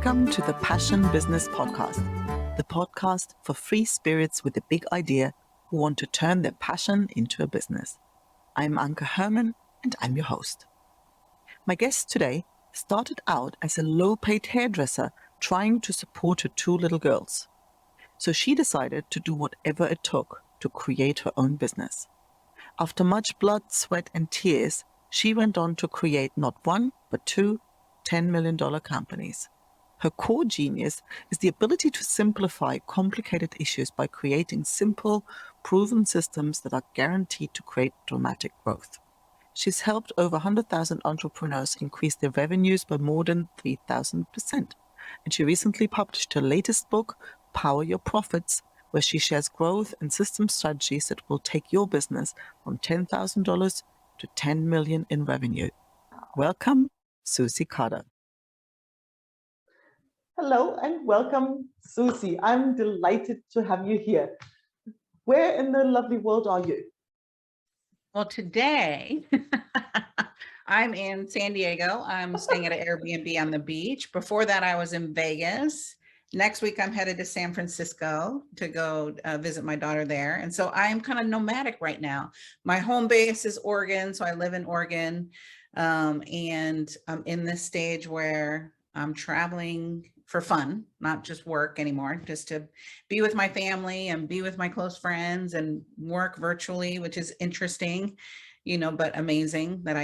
Welcome to the Passion Business Podcast, the podcast for free spirits with a big idea who want to turn their passion into a business. I'm Anke Herman, and I'm your host. My guest today started out as a low-paid hairdresser trying to support her two little girls. So she decided to do whatever it took to create her own business. After much blood, sweat, and tears, she went on to create not one, but two $10 million companies. Her core genius is the ability to simplify complicated issues by creating simple, proven systems that are guaranteed to create dramatic growth. She's helped over 100,000 entrepreneurs increase their revenues by more than 3,000%. And she recently published her latest book, Power Your Profits, where she shares growth and system strategies that will take your business from $10,000 to $10 million in revenue. Welcome, Susie Carder. Hello and welcome, Susie. I'm delighted to have you here. Where in the lovely world are you? Well, today I'm in San Diego. I'm staying at an Airbnb on the beach. Before that, I was in Vegas. Next week, I'm headed to San Francisco to go visit my daughter there. And so I'm kind of nomadic right now. My home base is Oregon, so I live in Oregon. And I'm in this stage where I'm traveling for fun, not just work anymore, just to be with my family and be with my close friends and work virtually, which is interesting, but amazing that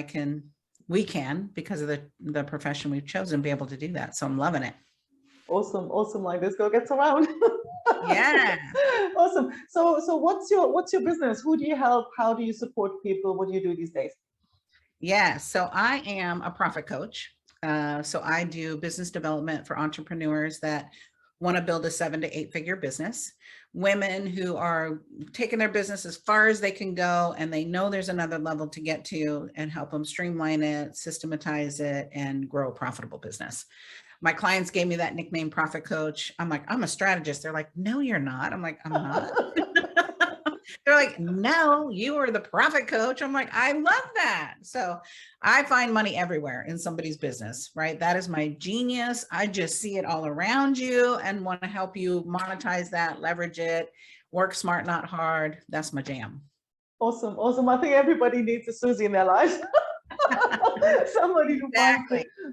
we can, because of the profession we've chosen, be able to do that. So I'm loving it. Awesome. Like this girl gets around. Yeah. Awesome. So what's your business? Who do you help? How do you support people? What do you do these days? Yeah. So I am a profit coach. So I do business development for entrepreneurs that want to build a 7 to 8 figure business, women who are taking their business as far as they can go, and they know there's another level to get to, and help them streamline it, systematize it, and grow a profitable business. My clients gave me that nickname, Profit Coach. I'm like, I'm a strategist. They're like, no, you're not. I'm like, I'm not. They're like, no, you are the profit coach. I'm like, I love that. So I find money everywhere in somebody's business, right? That is my genius. I just see it all around you and want to help you monetize that, leverage it, work smart, not hard. That's my jam. Awesome. I think everybody needs a Susie in their lives. Somebody who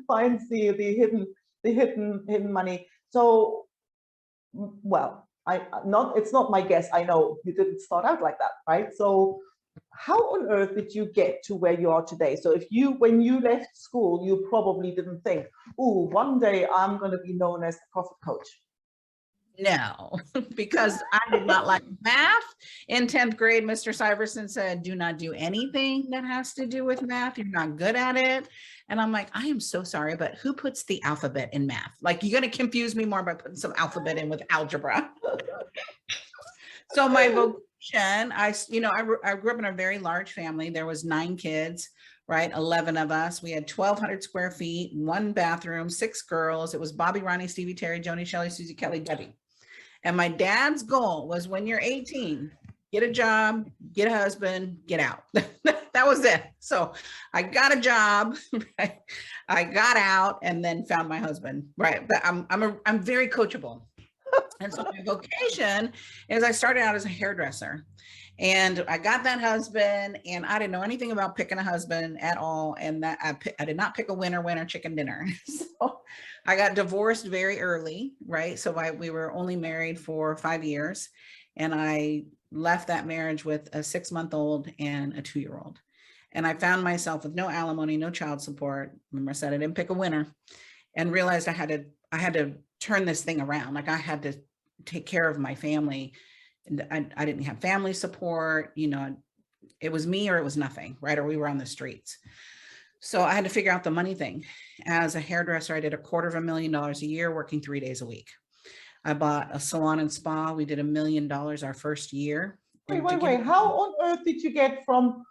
finds the hidden money. So, well, it's not my guess. I know you didn't start out like that, right? So how on earth did you get to where you are today? So when you left school, you probably didn't think, oh, one day I'm going to be known as the profit coach. No, because I did not like math. In 10th grade, Mr. Syverson said, do not do anything that has to do with math. You're not good at it. And I'm like, I am so sorry, but who puts the alphabet in math? Like, you're going to confuse me more by putting some alphabet in with algebra. So my vocation, I grew up in a very large family. There was 9 kids, right? 11 of us. We had 1,200 square feet, 1 bathroom, 6 girls. It was Bobby, Ronnie, Stevie, Terry, Joni, Shelley, Susie, Kelly, Debbie. And my dad's goal was, when you're 18, get a job, get a husband, get out. That was it. So I got a job, right? I got out and then found my husband, right? But I'm very coachable. And so my vocation is, I started out as a hairdresser, and I got that husband, and I didn't know anything about picking a husband at all. And that I did not pick a winner chicken dinner. So I got divorced very early, right? So we were only married for 5 years, and I left that marriage with a 6-month-old and a 2-year-old. And I found myself with no alimony, no child support. Remember, I said I didn't pick a winner, and realized I had to turn this thing around. Like, I had to take care of my family. And I didn't have family support. It was me or it was nothing, right? Or we were on the streets. So I had to figure out the money thing. As a hairdresser, I did $250,000 a year, working 3 days a week. I bought a salon and spa. We did $1 million our first year. Wait. How on earth did you get from,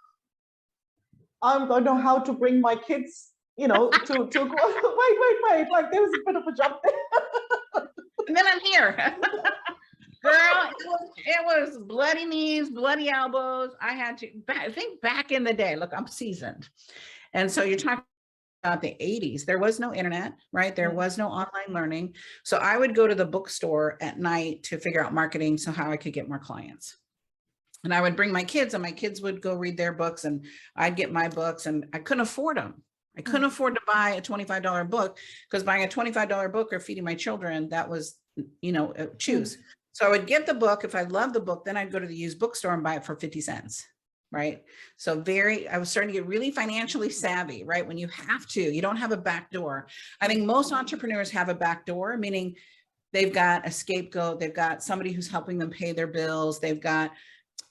I'm going to know how to bring my kids, to wait. Like, there was a bit of a jump there. And then I'm here. Girl, it was bloody knees, bloody elbows. I had to think back in the day. Look, I'm seasoned. And so you're talking about the 80s. There was no internet, right? There was no online learning. So I would go to the bookstore at night to figure out marketing, so how I could get more clients. And I would bring my kids, and my kids would go read their books, and I'd get my books, and I couldn't afford them. I couldn't afford to buy a $25 book, because buying a $25 book or feeding my children, that was, choose. So I would get the book. If I loved the book, then I'd go to the used bookstore and buy it for 50 cents. Right. So I was starting to get really financially savvy, right? When you don't have a back door. I think most entrepreneurs have a back door, meaning they've got a scapegoat. They've got somebody who's helping them pay their bills. They've got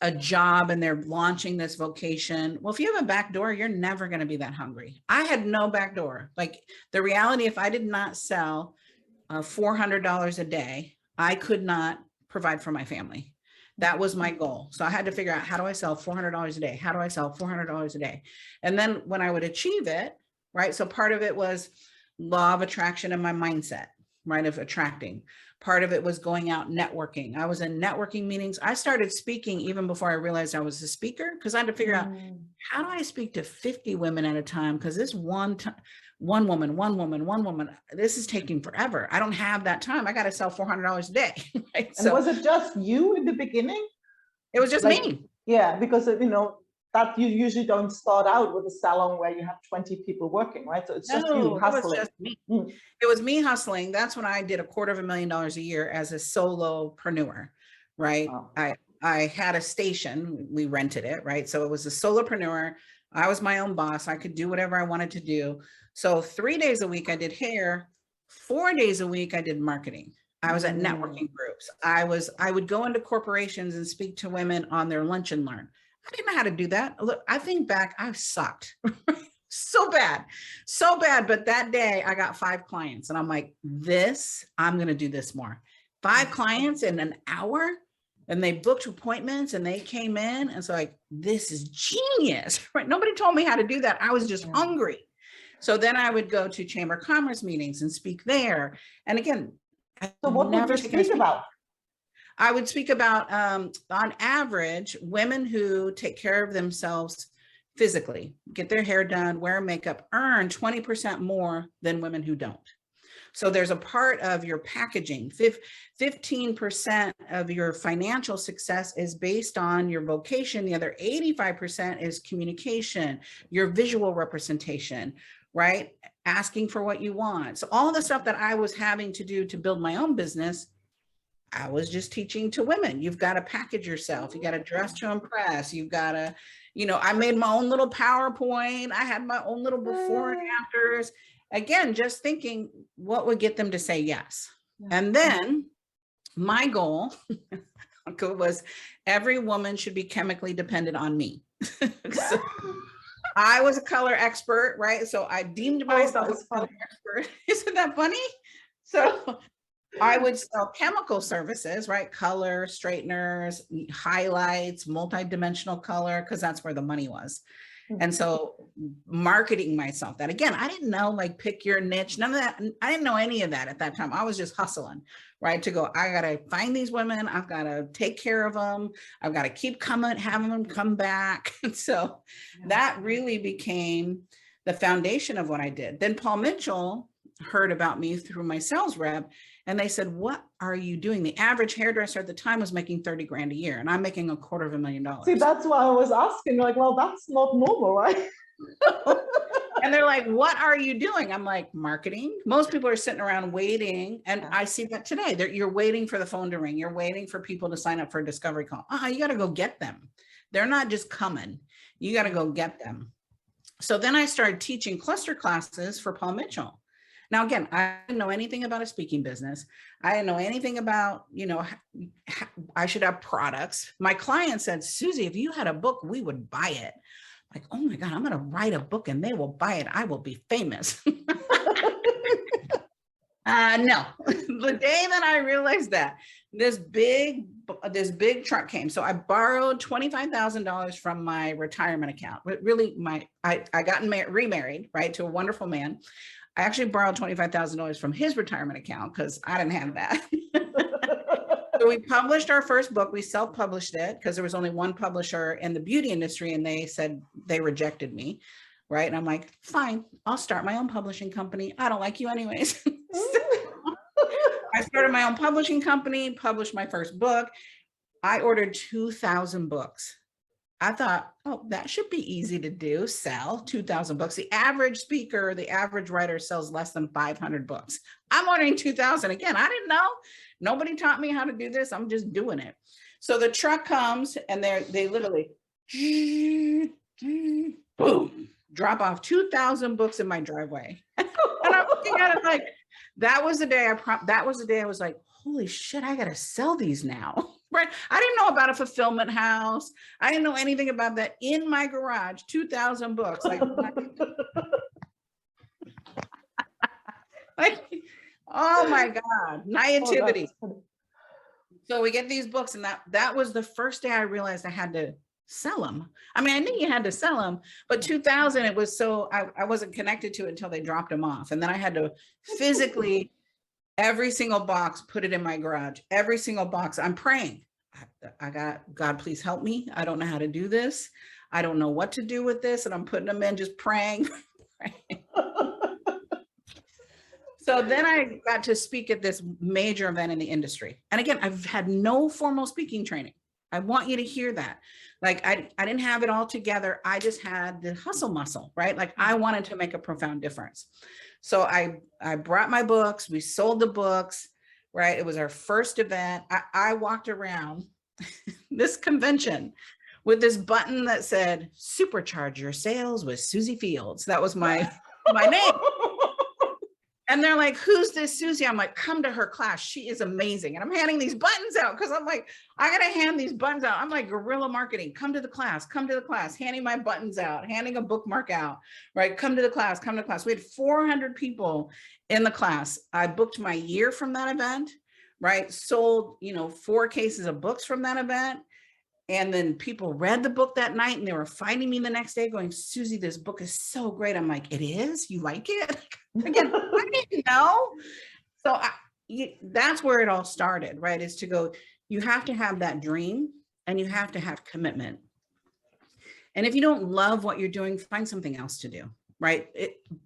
a job and they're launching this vocation. Well, if you have a back door, you're never going to be that hungry. I had no back door. Like, the reality, if I did not sell $400 a day, I could not provide for my family. That was my goal. So I had to figure out, how do I sell $400 a day? How do I sell $400 a day? And then when I would achieve it, right? So part of it was law of attraction and my mindset, right? Of attracting. Part of it was going out networking. I was in networking meetings. I started speaking even before I realized I was a speaker, because I had to figure out, how do I speak to 50 women at a time? Because this one woman, this is taking forever. I don't have that time. I got to sell $400 a day. Right? And so, was it just you in the beginning? It was just me. Yeah, because that you usually don't start out with a salon where you have 20 people working, right? So it's just you hustling. It was just me. It was me hustling. That's when I did $250,000 a year as a solopreneur, right? Wow. I had a station, we rented it, right? So it was a solopreneur. I was my own boss. I could do whatever I wanted to do. So 3 days a week I did hair, 4 days a week I did marketing. I was at networking groups. I would go into corporations and speak to women on their lunch and learn. I didn't know how to do that. Look, I think back, I sucked so bad. But that day I got 5 clients, and I'm like, I'm going to do this more. 5 clients in an hour, and they booked appointments and they came in. And so, like, this is genius, right? Nobody told me how to do that. I was just hungry. So then I would go to Chamber of Commerce meetings and speak there. And again, so what would you speak about? I would speak about, on average, women who take care of themselves physically, get their hair done, wear makeup, earn 20% more than women who don't. So there's a part of your packaging. 15% of your financial success is based on your vocation. The other 85% is communication, your visual representation, right? Asking for what you want. So all the stuff that I was having to do to build my own business, I was just teaching to women. You've got to package yourself. You got to dress to impress. You've got to, I made my own little PowerPoint. I had my own little before and afters. Again, just thinking what would get them to say yes. And then my goal was every woman should be chemically dependent on me. So I was a color expert, right? So I deemed myself a color expert. Isn't that funny? So I would sell chemical services, right? Color, straighteners, highlights, multi-dimensional color, because that's where the money was. And so marketing myself, that again, I didn't know, like, pick your niche, none of that. I didn't know any of that at that time. I was just hustling, right? To go, I got to find these women. I've got to take care of them. I've got to keep coming, having them come back. And so that really became the foundation of what I did. Then Paul Mitchell heard about me through my sales rep, and they said, what are you doing? The average hairdresser at the time was making 30 grand a year, and I'm making $250,000. See, that's why I was asking, like, well, that's not normal, right? And they're like, what are you doing? I'm like, marketing. Most people are sitting around waiting. And I see that today. You're waiting for the phone to ring. You're waiting for people to sign up for a discovery call. You got to go get them. They're not just coming. You got to go get them. So then I started teaching cluster classes for Paul Mitchell. Now, again, I didn't know anything about a speaking business. I didn't know anything about, I should have products. My client said, Susie, if you had a book, we would buy it. Like, oh my God, I'm going to write a book and they will buy it. I will be famous. No, the day that I realized that, this big truck came. So I borrowed $25,000 from my retirement account. Really, I got remarried, right, to a wonderful man. I actually borrowed $25,000 from his retirement account because I didn't have that. So we published our first book. We self-published it because there was only one publisher in the beauty industry, and they said they rejected me. right? And I'm like, fine, I'll start my own publishing company. I don't like you anyways. I started my own publishing company, published my first book. I ordered 2,000 books. I thought, oh, that should be easy to do, sell 2,000 books. The average speaker, the average writer sells less than 500 books. I'm ordering 2,000. Again, I didn't know. Nobody taught me how to do this. I'm just doing it. So the truck comes and they literally, boom, drop off 2,000 books in my driveway. And I'm looking at it like, that was the day I was like, holy shit, I got to sell these now. Right. I didn't know about a fulfillment house. I didn't know anything about that. In my garage, 2,000 books. Like, oh my God, naivety. So we get these books, and that was the first day I realized I had to sell them. I mean, I knew you had to sell them, but 2,000, it was so, I wasn't connected to it until they dropped them off. And then I had to physically, every single box, put it in my garage, every single box. I'm praying. I got, God, please help me. I don't know how to do this. I don't know what to do with this. And I'm putting them in, just praying. So then I got to speak at this major event in the industry. And again, I've had no formal speaking training. I want you to hear that. Like, I didn't have it all together. I just had the hustle muscle, right? Like, I wanted to make a profound difference. So I brought my books, we sold the books, right? It was our first event. I walked around this convention with this button that said, supercharge your sales with Susie Fields. That was my name. And they're like, who's this Susie? I'm like, come to her class. She is amazing. And I'm handing these buttons out because I'm like, I got to hand these buttons out. I'm like guerrilla marketing. Come to the class, handing my buttons out, handing a bookmark out, right? Come to the class, come to class. We had 400 people in the class. I booked my year from that event, right? Sold, 4 cases of books from that event. And then people read the book that night and they were finding me the next day going, Susie, this book is so great. I'm like, it is? You like it? Again, I didn't know. So that's where it all started, right? Is to go, you have to have that dream and you have to have commitment. And if you don't love what you're doing, find something else to do, right?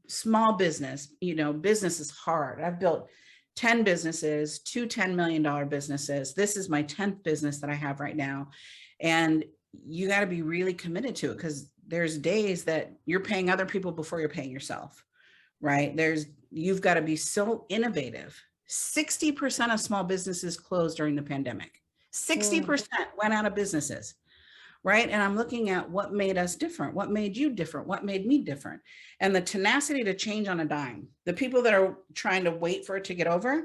Small business, business is hard. I've built 10 businesses, 2 $10 million businesses. This is my 10th business that I have right now. And you got to be really committed to it because there's days that you're paying other people before you're paying yourself, right? You've got to be so innovative. 60% of small businesses closed during the pandemic. 60% went out of businesses, right? And I'm looking at what made us different, what made you different, what made me different. And the tenacity to change on a dime. The people that are trying to wait for it to get over.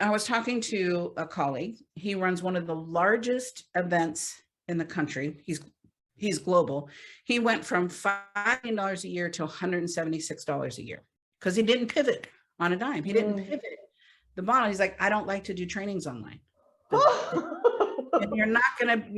I was talking to a colleague. He runs one of the largest events in the country. He's global. He went from $5 million a year to $176 a year because he didn't pivot on a dime. He didn't pivot the model. He's like, I don't like to do trainings online. And you're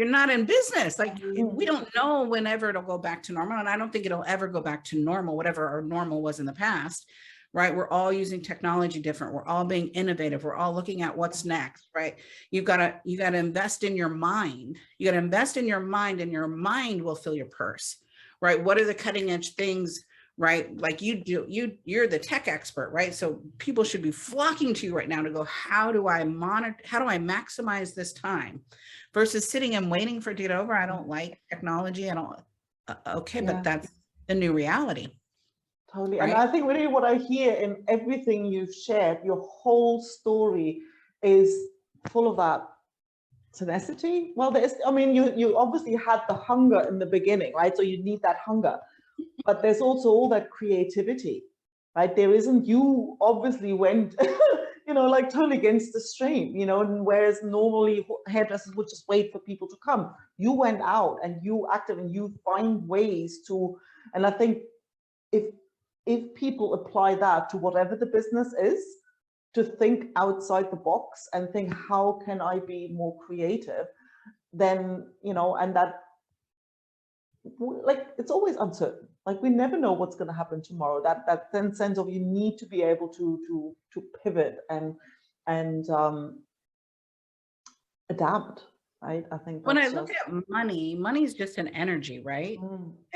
not in business. Like, we don't know whenever it'll go back to normal. And I don't think it'll ever go back to normal, whatever our normal was in the past. Right? We're all using technology different. We're all being innovative. We're all looking at what's next, right? You got to invest in your mind. You got to invest in your mind, and your mind will fill your purse, right? What are the cutting edge things, right? Like you do, you're the tech expert, right? So people should be flocking to you right now to go, how do I maximize this time versus sitting and waiting for it to get over? I don't like technology. But that's the new reality. Totally. Right? And I think really what I hear in everything you've shared, your whole story is full of that tenacity. Well, you obviously had the hunger in the beginning, right? So you need that hunger, but there's also all that creativity, right? You obviously went, like totally against the stream, and whereas normally hairdressers would just wait for people to come. You went out and you acted and you find ways to, and I think if people apply that to whatever the business is, to think outside the box and think, how can I be more creative? Then, and that, like, it's always uncertain. Like, we never know what's going to happen tomorrow. That sense of you need to be able to pivot and adapt. Right? I think when I look at money is just an energy, right?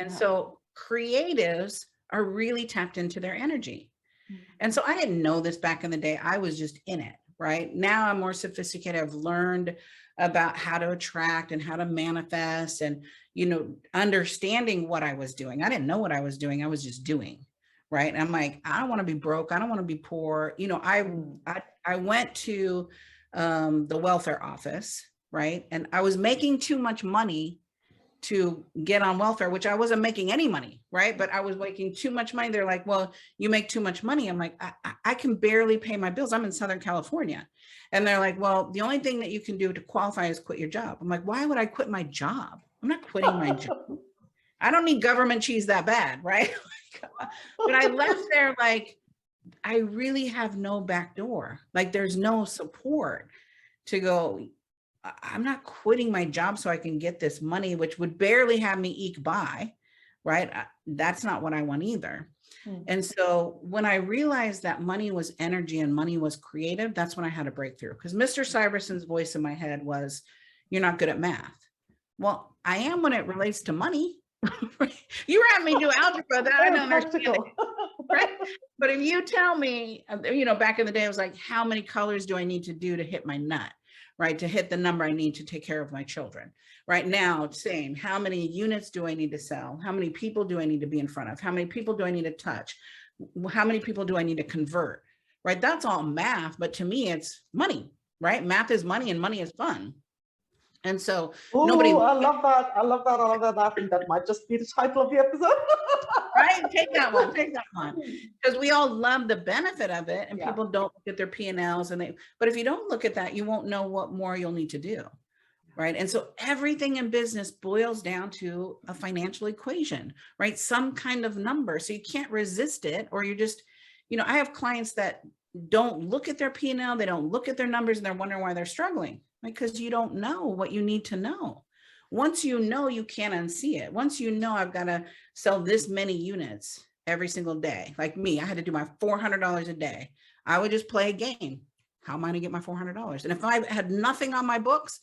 So creatives are really tapped into their energy. And so I didn't know this back in the day. I was just in it, right? Now I'm more sophisticated. I've learned about how to attract and how to manifest and, you know, understanding what I was doing. I didn't know what I was doing. I was just doing, right? And I'm like, I don't want to be broke. I don't want to be poor. You know, I went to the welfare office, right? And I was making too much money to get on welfare, which I wasn't making any money, right? But I was making too much money. They're like, well, you make too much money. I'm like, I can barely pay my bills. I'm in Southern California. And they're like, well, the only thing that you can do to qualify is quit your job. I'm like, why would I quit my job? I'm not quitting my job. I don't need government cheese that bad, right? But I left there like, I really have no back door. Like there's no support to go, I'm not quitting my job so I can get this money, which would barely have me eke by, right? That's not what I want either. And so when I realized that money was energy and money was creative, that's when I had a breakthrough. Because Mr. Syverson's voice in my head was, you're not good at math. Well, I am when it relates to money. You were having me do algebra that I don't understand. Right? But if you tell me, you know, back in the day, I was like, how many colors do I need to do to hit my nut? Right, to hit the number I need to take care of my children. Right now, same, how many units do I need to sell? How many people do I need to be in front of? How many people do I need to touch? How many people do I need to convert? Right, that's all math, but to me, it's money, right? Math is money and money is fun. And so Ooh, nobody— I love that. I love that. I love that. I think that might just be the title of the episode. Right, take that one, because we all love the benefit of it, and people don't look at their P&Ls, and but if you don't look at that, you won't know what more you'll need to do, right? And so everything in business boils down to a financial equation, right? Some kind of number, so you can't resist it, or you're just, you know, I have clients that don't look at their P&L, they don't look at their numbers, and they're wondering why they're struggling, right? Because you don't know what you need to know. Once you know, you can't unsee it. Once you know, I've got to sell this many units every single day. Like me, I had to do my $400 a day. I would just play a game. How am I going to get my $400? And if I had nothing on my books,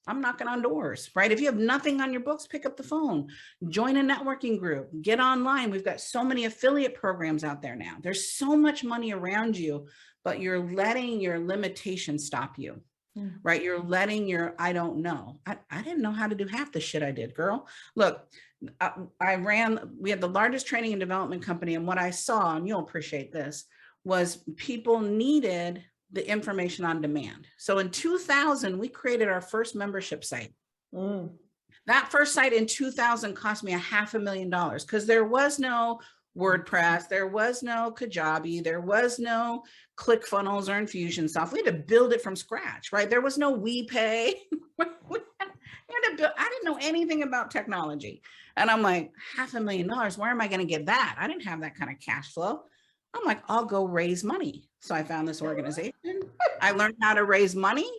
I'm knocking on doors, right? If you have nothing on your books, pick up the phone, join a networking group, get online. We've got so many affiliate programs out there now. There's so much money around you, but you're letting your limitations stop you. Right? You're letting your, I don't know. I didn't know how to do half the shit I did, girl. Look, we had the largest training and development company. And what I saw, and you'll appreciate this, was people needed the information on demand. So in 2000, we created our first membership site. That first site in 2000 cost me $500,000 because there was no WordPress, there was no Kajabi, there was no ClickFunnels or Infusionsoft. We had to build it from scratch, right? There was no WePay. I didn't know anything about technology. And I'm like, $500,000, where am I going to get that? I didn't have that kind of cash flow. I'm like, I'll go raise money. So I found this organization. I learned how to raise money,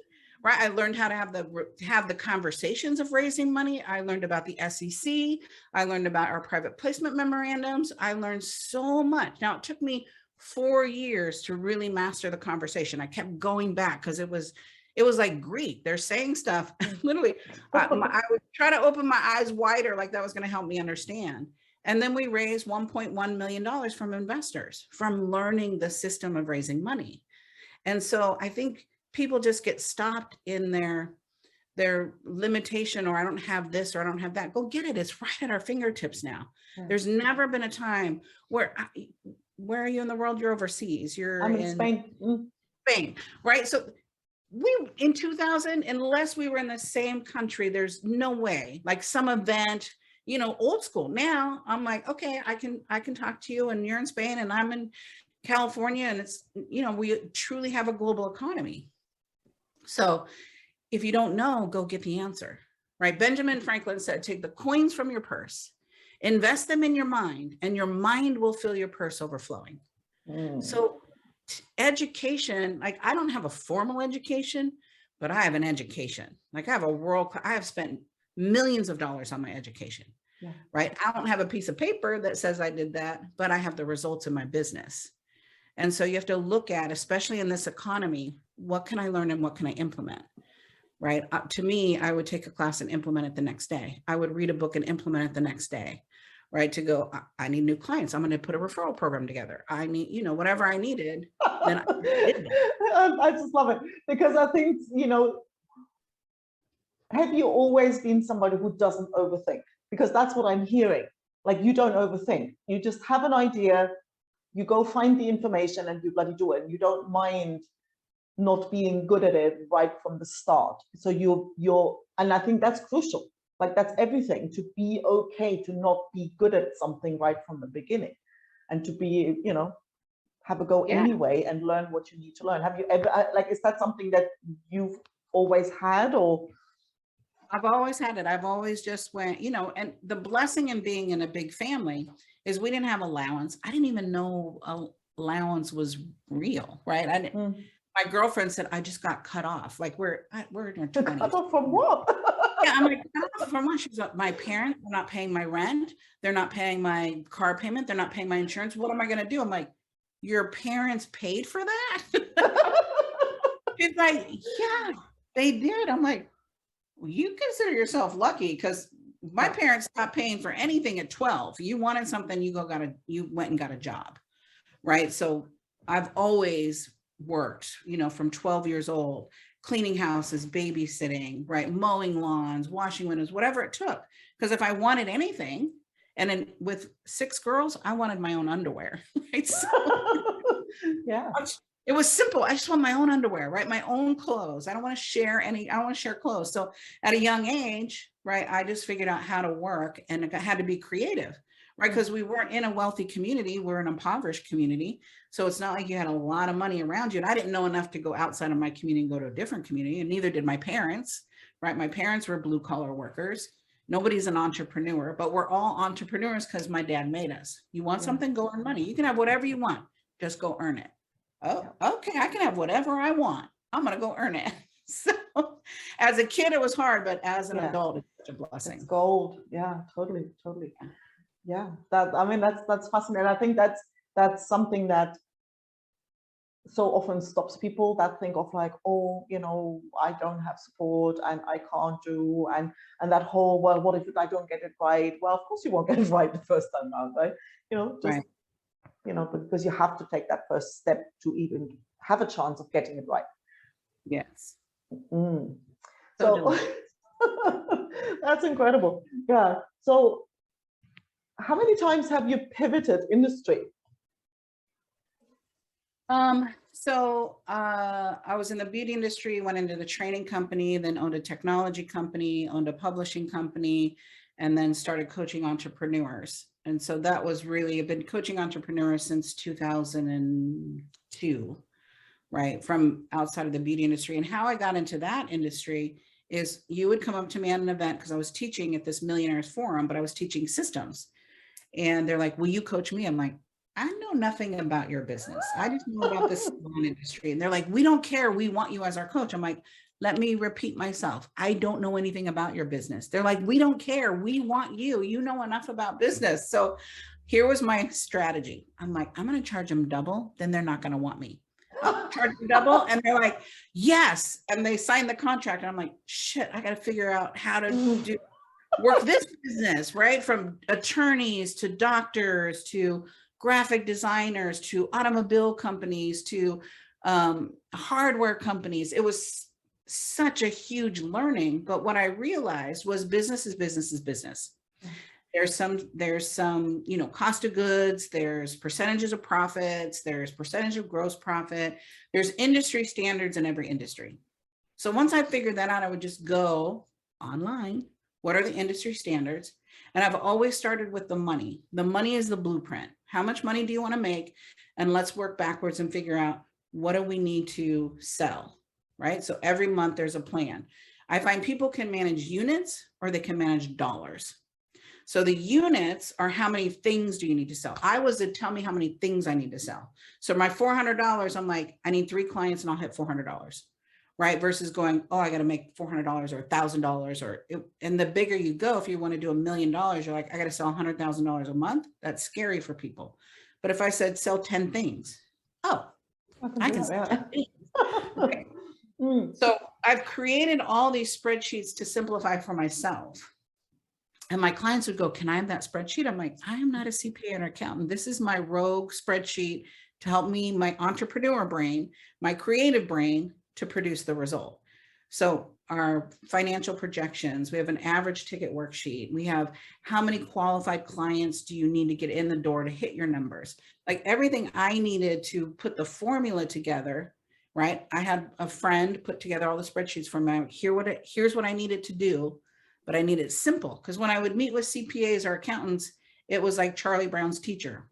right? I learned how to have the conversations of raising money. I learned about the SEC. I learned about our private placement memorandums. I learned so much. Now, it took me 4 years to really master the conversation. I kept going back because it was like Greek. They're saying stuff. Literally, I would try to open my eyes wider, like that was going to help me understand. And then we raised $1.1 million from investors from learning the system of raising money. And so I think people just get stopped in their limitation, or I don't have this, or I don't have that. Go get it. It's right at our fingertips now. There's never been a time where are you in the world? You're overseas. I'm in Spain. Spain, right? So in 2000, unless we were in the same country, there's no way, like some event, old school. Now I'm like, okay, I can talk to you, and you're in Spain and I'm in California, and it's, we truly have a global economy. So if you don't know, go get the answer, right? Benjamin Franklin said, take the coins from your purse, invest them in your mind, and your mind will fill your purse overflowing. So education, like I don't have a formal education, but I have an education. Like I have spent millions of dollars on my education, right? I don't have a piece of paper that says I did that, but I have the results in my business. And so you have to look at, especially in this economy, what can I learn and what can I implement, right? To me, I would take a class and implement it the next day. I would read a book and implement it the next day, right? To go, I need new clients. I'm going to put a referral program together. I need, you know, whatever I needed. Then I did that. I just love it because I think, you know, have you always been somebody who doesn't overthink? Because that's what I'm hearing. Like, you don't overthink. You just have an idea, you go find the information and you bloody do it. And you don't mind not being good at it right from the start. So you're, and I think that's crucial. Like, that's everything, to be okay to not be good at something right from the beginning, and to be, you know, have a go anyway and learn what you need to learn. Have you ever, like, is that something that you've always had, or? I've always had it. I've always just went, you know, and the blessing in being in a big family is we didn't have allowance. I didn't even know allowance was real, right? I didn't, my girlfriend said, I just got cut off. Like, we're in our 20s. Cut off from what? Yeah, I'm like, cut off from what? She's like, my parents are not paying my rent. They're not paying my car payment. They're not paying my insurance. What am I going to do? I'm like, your parents paid for that? She's like, yeah, they did. I'm like, well, you consider yourself lucky, because my parents stopped paying for anything at 12. You wanted something, you went and got a job, right? So I've always worked, you know, from 12 years old, cleaning houses, babysitting, right? Mowing lawns, washing windows, whatever it took. Because if I wanted anything, and then with 6 girls, I wanted my own underwear, right? So yeah. it was simple. I just want my own underwear, right? My own clothes. I don't want to share I don't want to share clothes. So at a young age, right, I just figured out how to work, and I had to be creative, right? Because we weren't in a wealthy community. We're an impoverished community. So it's not like you had a lot of money around you. And I didn't know enough to go outside of my community and go to a different community. And neither did my parents, right? My parents were blue collar workers. Nobody's an entrepreneur, but we're all entrepreneurs because my dad made us. You want something, go earn money. You can have whatever you want. Just go earn it. Oh, okay, I can have whatever I want. I'm going to go earn it. So as a kid, it was hard, but as an adult, it's such a blessing. It's gold. Yeah, totally. Yeah, that, I mean, that's fascinating. I think that's something that so often stops people that think of, like, oh, you know, I don't have support and I can't do, and that whole, well, what if I don't get it right? Well, of course you won't get it right the first time around, right? You know, just right. You know, because you have to take that first step to even have a chance of getting it right. Yes. So that's incredible. Yeah. So how many times have you pivoted industry? So I was in the beauty industry, went into the training company, then owned a technology company, owned a publishing company, and then started coaching entrepreneurs. And so that was really, I've been coaching entrepreneurs since 2002, right? From outside of the beauty industry. And how I got into that industry is you would come up to me at an event, because I was teaching at this millionaires forum, but I was teaching systems. And they're like, will you coach me? I'm like, I know nothing about your business. I just know about this industry. And they're like, we don't care. We want you as our coach. I'm like, let me repeat myself. I don't know anything about your business. They're like, we don't care. We want you. You know enough about business. So here was my strategy. I'm like, I'm going to charge them double. Then they're not going to want me. I'll charge them double. And they're like, yes. And they signed the contract. And I'm like, shit, I got to figure out how to work this business, right? From attorneys to doctors to graphic designers to automobile companies to hardware companies. It was such a huge learning. But what I realized was business is business is business. There's some, you know, cost of goods, there's percentages of profits, there's percentage of gross profit, there's industry standards in every industry. So once I figured that out, I would just go online. What are the industry standards? And I've always started with the money. The money is the blueprint. How much money do you want to make? And let's work backwards and figure out, what do we need to sell, right? So every month there's a plan. I find people can manage units or they can manage dollars. So the units are how many things do you need to sell? I was to tell me how many things I need to sell. So my $400, I'm like, I need 3 clients and I'll hit $400. Right? Versus going, oh, I got to make $400 or $1,000 and the bigger you go, if you want to do $1 million, you're like, I got to sell $100,000 a month. That's scary for people. But if I said sell 10 things, oh, I can sell 10 things. Okay. So I've created all these spreadsheets to simplify for myself. And my clients would go, can I have that spreadsheet? I'm like, I am not a CPA or accountant. This is my rogue spreadsheet to help me, my entrepreneur brain, my creative brain, to produce the result. So our financial projections, we have an average ticket worksheet. We have how many qualified clients do you need to get in the door to hit your numbers? Like everything I needed to put the formula together, right? I had a friend put together all the spreadsheets for me. Here's what I needed to do, but I need it simple. Because when I would meet with CPAs or accountants, it was like Charlie Brown's teacher.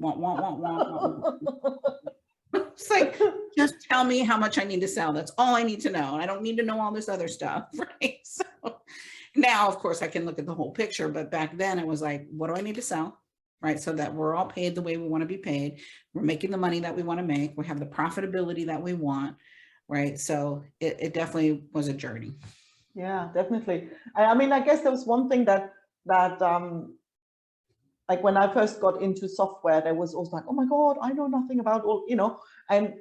It's like, just tell me how much I need to sell. That's all I need to know. And I don't need to know all this other stuff, right? So now, of course, I can look at the whole picture, but back then it was like, what do I need to sell? Right? So that we're all paid the way we want to be paid. We're making the money that we want to make. We have the profitability that we want, right? So it definitely was a journey. Yeah, definitely. I mean, I guess there was one thing that like when I first got into software, there was also like, oh my God, I know nothing about all, you know, and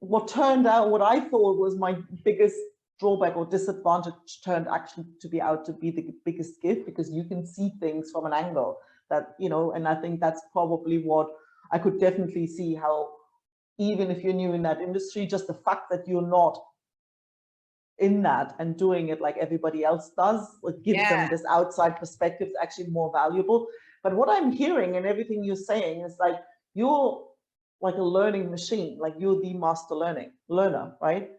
what I thought was my biggest drawback or disadvantage turned actually to be the biggest gift, because you can see things from an angle that, you know, and I think that's probably what I could definitely see, how even if you're new in that industry, just the fact that you're not in that and doing it like everybody else does, it gives them this outside perspective. It's actually more valuable. But what I'm hearing and everything you're saying is like, you're like a learning machine, like you're the master learner, right?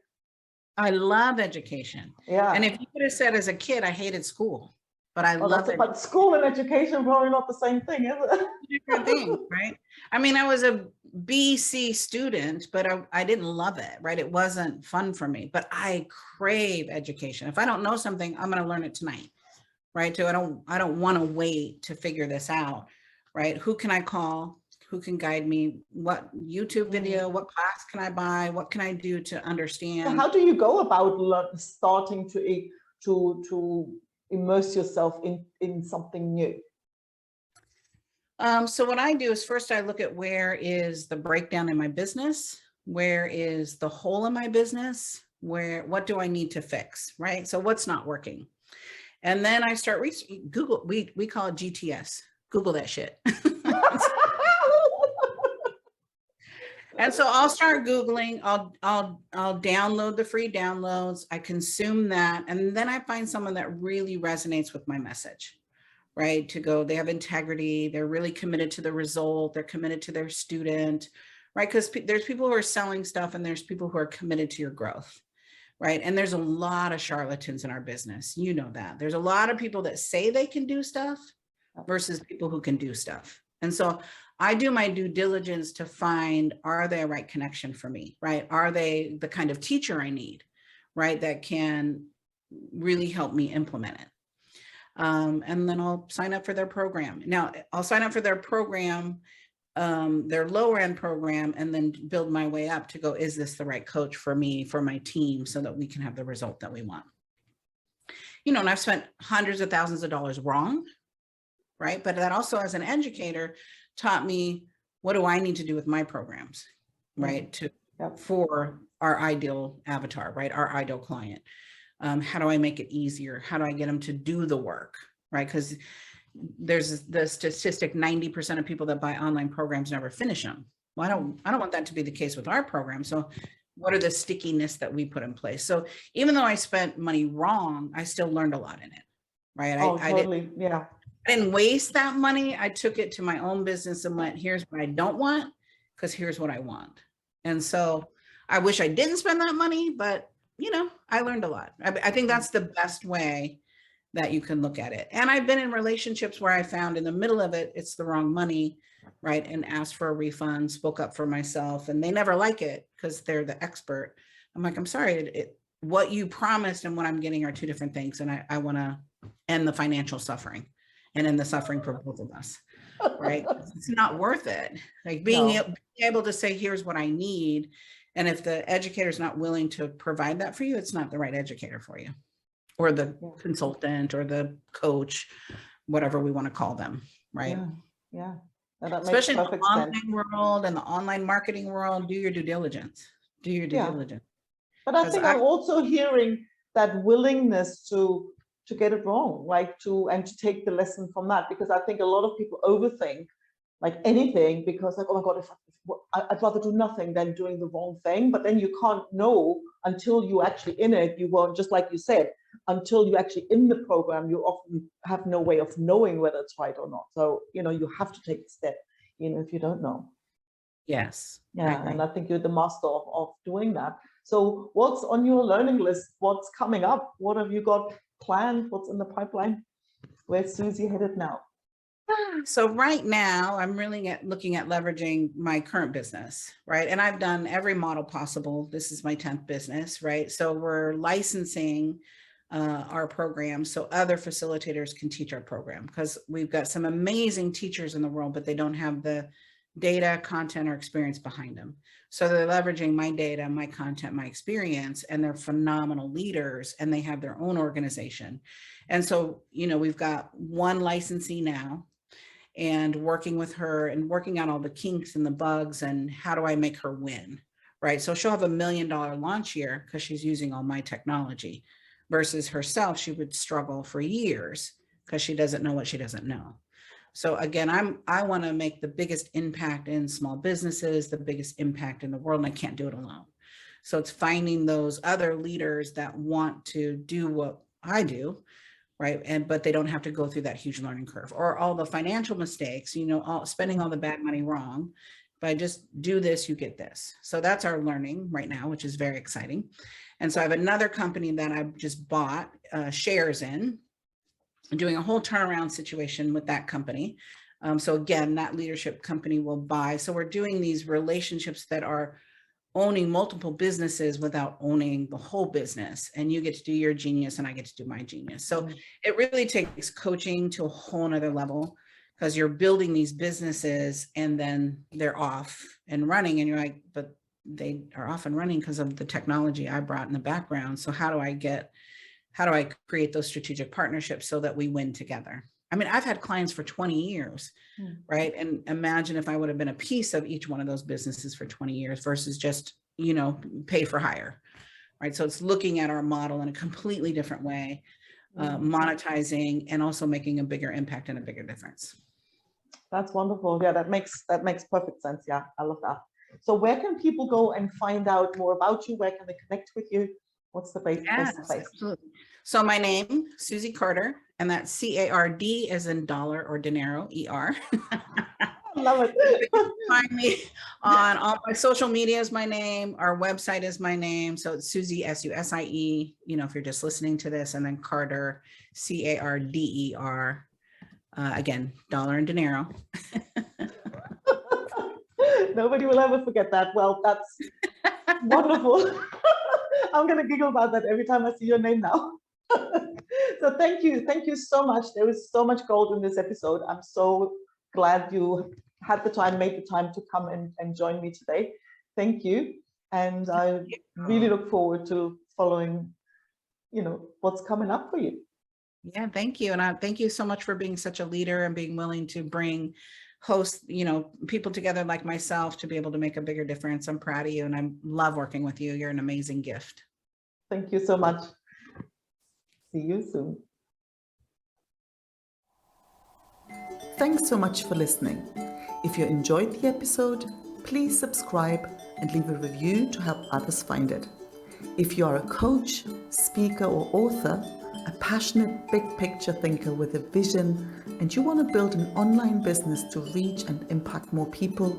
I love education. Yeah. And if you could have said as a kid, I hated school, but I love it. But school and education are probably not the same thing, is it? Different thing, right? I mean, I was a BC student, but I didn't love it, right? It wasn't fun for me, but I crave education. If I don't know something, I'm going to learn it tonight, right? So I don't want to wait to figure this out, right? Who can I call? Who can guide me? What YouTube video, what class can I buy? What can I do to understand? So how do you go about starting to immerse yourself in something new? So what I do is first I look at where is the breakdown in my business? Where is the hole in my business? What do I need to fix, right? So what's not working? And then I start Google, we call it GTS, Google that shit. And so I'll start Googling, I'll download the free downloads, I consume that, and then I find someone that really resonates with my message, right? To go, they have integrity, they're really committed to the result, they're committed to their student, right? Because there's people who are selling stuff and there's people who are committed to your growth, right? And there's a lot of charlatans in our business. You know that. There's a lot of people that say they can do stuff versus people who can do stuff. And so I do my due diligence to find, are they a right connection for me, right? Are they the kind of teacher I need, right? That can really help me implement it. And then I'll sign up for their program. Now I'll sign up for their program, their lower end program, and then build my way up to go, is this the right coach for me, for my team, so that we can have the result that we want? You know, and I've spent hundreds of thousands of dollars wrong, right? But that also, as an educator, taught me, what do I need to do with my programs, right? For our ideal avatar, right? Our ideal client. How do I make it easier? How do I get them to do the work, right? Because there's the statistic, 90% of people that buy online programs never finish them. Well, I don't want that to be the case with our program. So what are the stickiness that we put in place? So even though I spent money wrong, I still learned a lot in it, right? I didn't waste that money. I took it to my own business and went, here's what I don't want, because here's what I want. And so I wish I didn't spend that money, but you know, I learned a lot. I think that's the best way that you can look at it. And I've been in relationships where I found in the middle of it, it's the wrong money, right? And asked for a refund, spoke up for myself, and they never like it because they're the expert. I'm like, I'm sorry, what you promised and what I'm getting are two different things. And I want to end the financial suffering and end the suffering for both of us, right? It's not worth it. Like being able to say, here's what I need. And if the educator is not willing to provide that for you, it's not the right educator for you, or the consultant or the coach, whatever we want to call them, right? Yeah. That Especially in the sense. online world and the online marketing world, do your due diligence. Do your due diligence. But I think I'm also hearing that willingness to get it wrong, like to take the lesson from that, because I think a lot of people overthink like anything, because like, oh my God, if I'd rather do nothing than doing the wrong thing. But then you can't know until you actually in it. You won't, just like you said, until you actually in the program, you often have no way of knowing whether it's right or not. So, you know, you have to take the step, you know, if you don't know. Yes. Yeah, and I think you're the master of doing that. So what's on your learning list? What's coming up? What have you got planned? What's in the pipeline? Where's Susie headed now? So right now I'm really looking at leveraging my current business, right? And I've done every model possible. This is my 10th business, right? So we're licensing our program so other facilitators can teach our program, because we've got some amazing teachers in the world, but they don't have the data, content, or experience behind them. So they're leveraging my data, my content, my experience, and they're phenomenal leaders, and they have their own organization. And so, you know, we've got one licensee now, and working with her and working out all the kinks and the bugs and how do I make her win, right? So she'll have $1 million launch year because she's using all my technology, versus herself, she would struggle for years because she doesn't know what she doesn't know. So again, I want to make the biggest impact in small businesses, the biggest impact in the world, and I can't do it alone. So it's finding those other leaders that want to do what I do, right? But they don't have to go through that huge learning curve or all the financial mistakes, you know, spending all the bad money wrong. If I just do this, you get this. So that's our learning right now, which is very exciting. And so I have another company that I've just bought shares in, doing a whole turnaround situation with that company. So again, that leadership company will buy. So we're doing these relationships that are owning multiple businesses without owning the whole business. And you get to do your genius and I get to do my genius. So it really takes coaching to a whole nother level, because you're building these businesses and then they're off and running, and you're like, but they are off and running because of the technology I brought in the background. So how do I create those strategic partnerships so that we win together? I mean, I've had clients for 20 years, right? And imagine if I would have been a piece of each one of those businesses for 20 years versus just, you know, pay for hire, right? So it's looking at our model in a completely different way, monetizing and also making a bigger impact and a bigger difference. That's wonderful. Yeah, that makes perfect sense. Yeah, I love that. So where can people go and find out more about you? Where can they connect with you? What's the best place? Absolutely. So my name, Susie Carder, and that's C-A-R-D as in dollar or dinero, E-R. Love it. Find me on all my social media is my name. Our website is my name. So it's Susie, S-U-S-I-E, you know, if you're just listening to this, and then Carder, C-A-R-D-E-R. Again, dollar and dinero. Nobody will ever forget that. Well, that's wonderful. I'm going to giggle about that every time I see your name now. So thank you so much. There was so much gold in this episode. I'm so glad you had the time, made the time to come and join me today. Thank you. And I really look forward to following, you know, what's coming up for you. Yeah, thank you. And I thank you so much for being such a leader and being willing to host, you know, people together like myself to be able to make a bigger difference. I'm proud of you and I love working with you. You're an amazing gift. Thank you so much. See you soon. Thanks so much for listening. If you enjoyed the episode, please subscribe and leave a review to help others find it. If you are a coach, speaker, or author, a passionate big picture thinker with a vision, and you want to build an online business to reach and impact more people,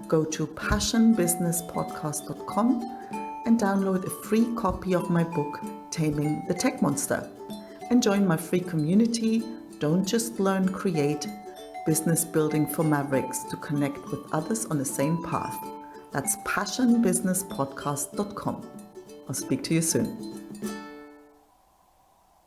go to passionbusinesspodcast.com and download a free copy of my book, Taming the Tech Monster, and join my free community, Don't Just Learn, Create, Business Building for Mavericks, to connect with others on the same path. That's passionbusinesspodcast.com. I'll speak to you soon.